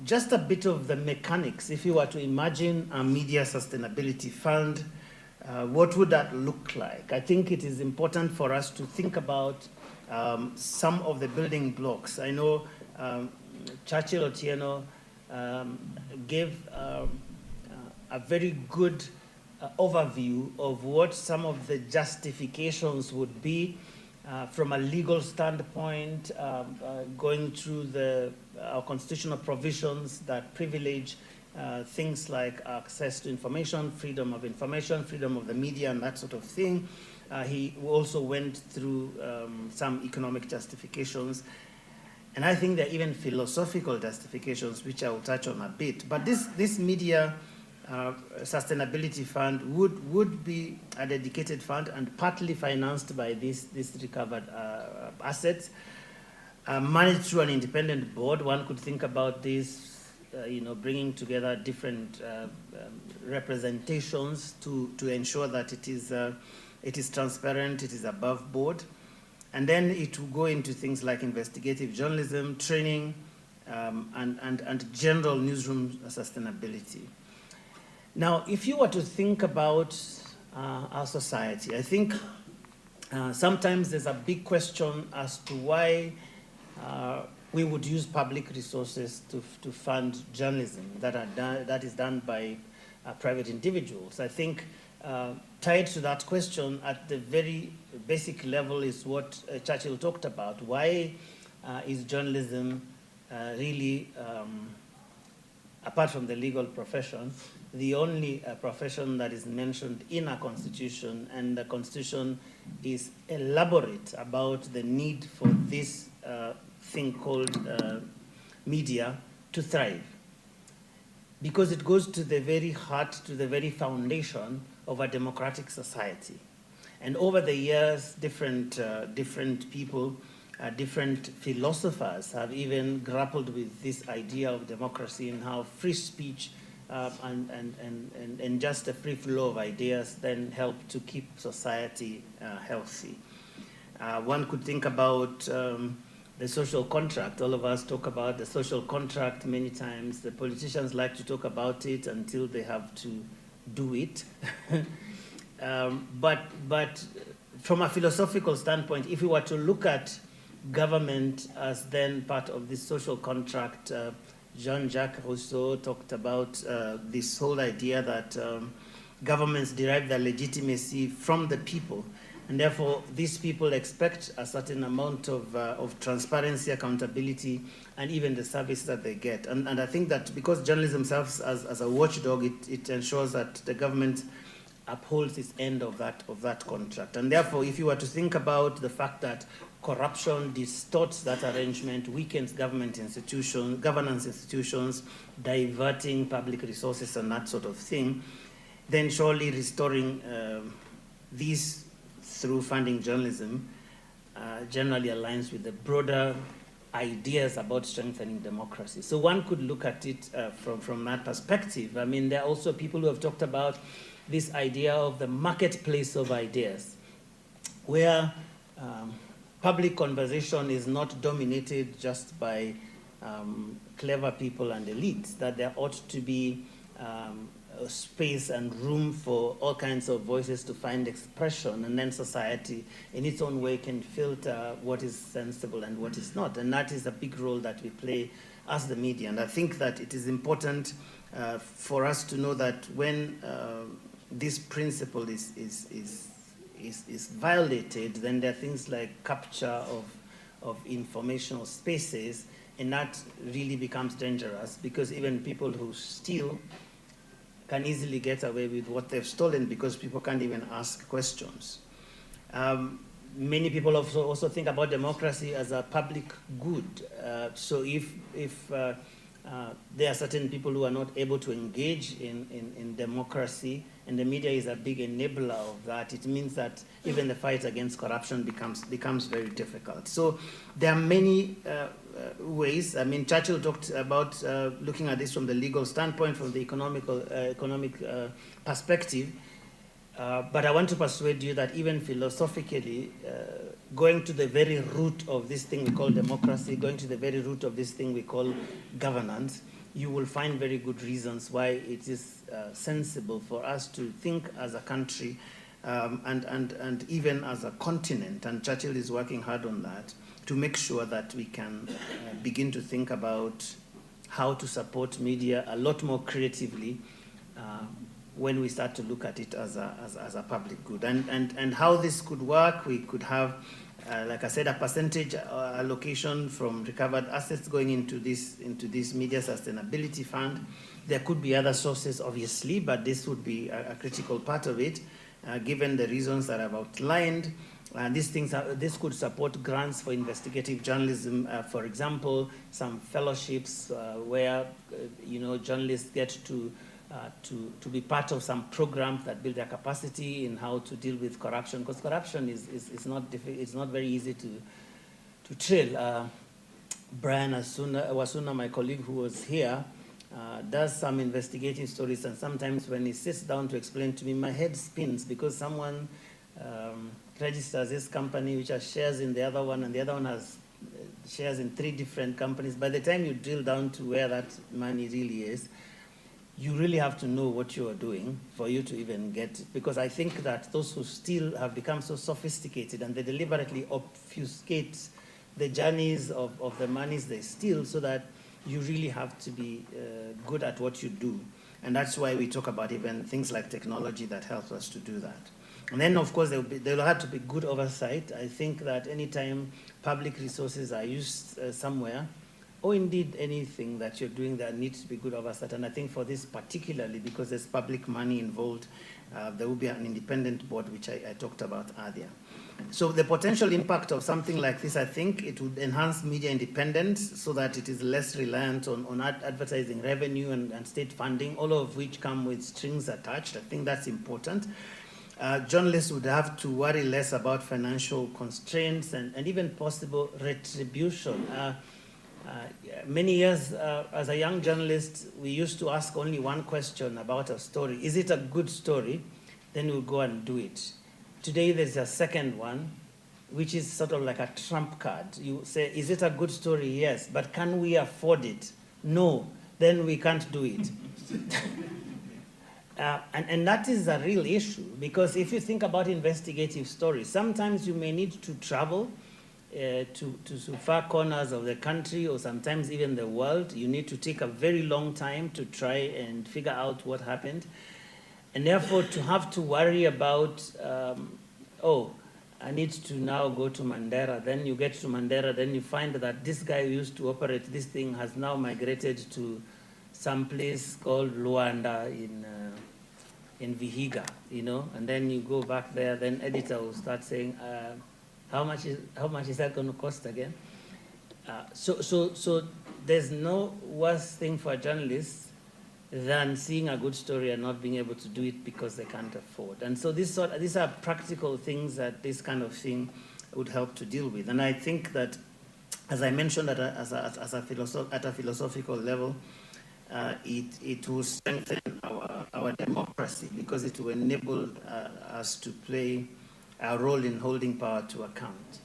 just a bit of the mechanics. If you were to imagine a media sustainability fund, what would that look like? I think it is important for us to think about some of the building blocks. I know Churchill Otieno gave a very good overview of what some of the justifications would be from a legal standpoint, going through our constitutional provisions that privilege things like access to information, freedom of the media, and that sort of thing. He also went through some economic justifications. And I think there are even philosophical justifications, which I will touch on a bit. But this media sustainability fund would be a dedicated fund and partly financed by these recovered assets, managed through an independent board. One could think about this, bringing together different representations to ensure that it is transparent, it is above board. And then it will go into things like investigative journalism, training, and general newsroom sustainability. Now, if you were to think about our society, I think sometimes there's a big question as to why we would use public resources to fund journalism that is done by private individuals. I think tied to that question at the very basic level is what Churchill talked about. Why is journalism really, apart from the legal profession, the only profession that is mentioned in our constitution, and the constitution is elaborate about the need for this thing called media to thrive, because it goes to the very heart, to the very foundation of a democratic society. And over the years, different people, different philosophers have even grappled with this idea of democracy and how free speech and just a free flow of ideas then help to keep society healthy. One could think about the social contract. All of us talk about the social contract many times. The politicians like to talk about it until they have to do it. But from a philosophical standpoint, if we were to look at government as then part of this social contract, Jean-Jacques Rousseau talked about this whole idea that governments derive their legitimacy from the people, and therefore these people expect a certain amount of transparency, accountability, and even the service that they get. And I think that because journalism serves as a watchdog, it ensures that the government upholds its end of that contract. And therefore, if you were to think about the fact that corruption distorts that arrangement, weakens governance institutions, diverting public resources and that sort of thing, then surely restoring these through funding journalism generally aligns with the broader ideas about strengthening democracy. So one could look at it from that perspective. I mean, there are also people who have talked about this idea of the marketplace of ideas, where public conversation is not dominated just by clever people and elites, that there ought to be space and room for all kinds of voices to find expression, and then society in its own way can filter what is sensible and what is not. And that is a big role that we play as the media. And I think that it is important for us to know that when this principle is violated, then there are things like capture of informational spaces, and that really becomes dangerous, because even people who steal can easily get away with what they've stolen because people can't even ask questions. Many people also think about democracy as a public good. So if there are certain people who are not able to engage in democracy, and the media is a big enabler of that, it means that even the fight against corruption becomes very difficult. So there are many ways. I mean, Churchill talked about looking at this from the legal standpoint, from the economic perspective. But I want to persuade you that even philosophically, going to the very root of this thing we call democracy, going to the very root of this thing we call governance, you will find very good reasons why it is sensible for us to think as a country and even as a continent, and Churchill is working hard on that, to make sure that we can begin to think about how to support media a lot more creatively when we start to look at it as a public good. And how this could work, we could have, like I said, a percentage allocation from recovered assets going into this media sustainability fund. There could be other sources, obviously, but this would be a critical part of it, given the reasons that I've outlined. This could support grants for investigative journalism, for example, some fellowships where journalists get to be part of some programs that build their capacity in how to deal with corruption, because corruption is not very easy to trail. Brian Wasuna, my colleague who was here, does some investigative stories, and sometimes when he sits down to explain to me, my head spins because someone registers this company which has shares in the other one, and the other one has shares in 3 different companies. By the time you drill down to where that money really is, you really have to know what you are doing for you to even get it. Because I think that those who steal have become so sophisticated, and they deliberately obfuscate the journeys of the monies they steal, so that you really have to be good at what you do. And that's why we talk about even things like technology that helps us to do that. And then, of course, there will have to be good oversight. I think that anytime public resources are used somewhere, or indeed anything that you're doing, there needs to be good oversight. And I think for this particularly, because there's public money involved, there will be an independent board, which I talked about earlier. So the potential impact of something like this, I think it would enhance media independence so that it is less reliant on advertising revenue and state funding, all of which come with strings attached. I think that's important. Journalists would have to worry less about financial constraints and even possible retribution. Many years as a young journalist, we used to ask only one question about a story. Is it a good story? Then we'll go and do it. Today, there's a second one, which is sort of like a trump card. You say, is it a good story? Yes. But can we afford it? No. Then we can't do it. And that is a real issue, because if you think about investigative stories, sometimes you may need to travel to far corners of the country, or sometimes even the world. You need to take a very long time to try and figure out what happened. And therefore, to have to worry about, I need to now go to Mandera. Then you get to Mandera, then you find that this guy who used to operate this thing has now migrated to some place called Luanda in Vihiga, and then you go back there, then editor will start saying, how much is that going to cost again? So there's no worse thing for a journalist than seeing a good story and not being able to do it because they can't afford. And so these are practical things that this kind of thing would help to deal with. And I think that, as I mentioned, at a philosophical level, it will strengthen our democracy, because it will enable us to play our role in holding power to account.